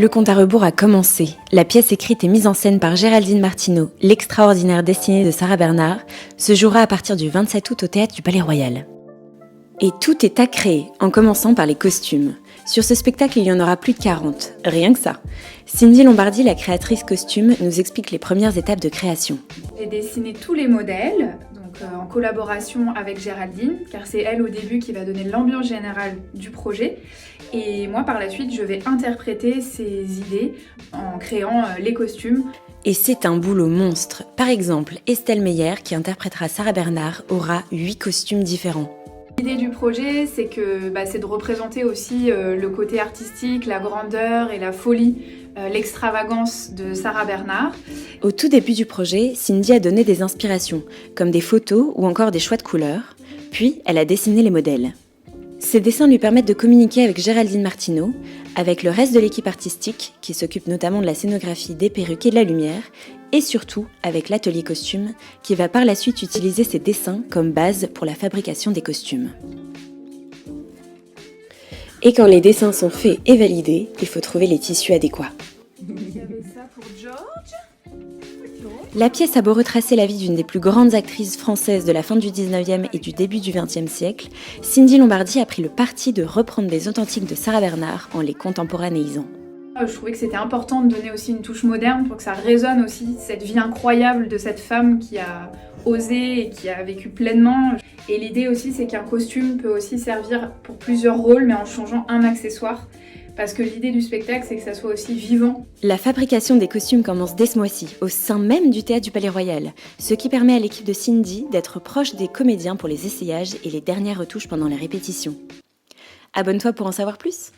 Le compte à rebours a commencé. La pièce écrite et mise en scène par Géraldine Martineau, l'extraordinaire destinée de Sarah Bernard, se jouera à partir du 27 août au Théâtre du Palais Royal. Et tout est à créer, en commençant par les costumes. Sur ce spectacle, il y en aura plus de 40, rien que ça. Cindy Lombardi, la créatrice costume, nous explique les premières étapes de création. J'ai dessiné tous les modèles, en collaboration avec Géraldine, car c'est elle au début qui va donner l'ambiance générale du projet. Et moi, par la suite, je vais interpréter ses idées en créant les costumes. Et c'est un boulot monstre. Par exemple, Estelle Meyer, qui interprétera Sarah Bernard, aura 8 costumes différents. L'idée du projet, c'est de représenter aussi le côté artistique, la grandeur et la folie, l'extravagance de Sarah Bernard. Au tout début du projet, Cindy a donné des inspirations, comme des photos ou encore des choix de couleurs, puis elle a dessiné les modèles. Ces dessins lui permettent de communiquer avec Géraldine Martineau, avec le reste de l'équipe artistique, qui s'occupe notamment de la scénographie, des perruques et de la lumière, et surtout avec l'atelier costume, qui va par la suite utiliser ces dessins comme base pour la fabrication des costumes. Et quand les dessins sont faits et validés, il faut trouver les tissus adéquats. La pièce a beau retracer la vie d'une des plus grandes actrices françaises de la fin du 19e et du début du 20e siècle, Cindy Lombardi a pris le parti de reprendre des authentiques de Sarah Bernard en les contemporanéisant. Je trouvais que c'était important de donner aussi une touche moderne pour que ça résonne aussi, cette vie incroyable de cette femme qui a osé et qui a vécu pleinement. Et l'idée aussi, c'est qu'un costume peut aussi servir pour plusieurs rôles, mais en changeant un accessoire. Parce que l'idée du spectacle, c'est que ça soit aussi vivant. La fabrication des costumes commence dès ce mois-ci, au sein même du Théâtre du Palais Royal, ce qui permet à l'équipe de Cindy d'être proche des comédiens pour les essayages et les dernières retouches pendant les répétitions. Abonne-toi pour en savoir plus!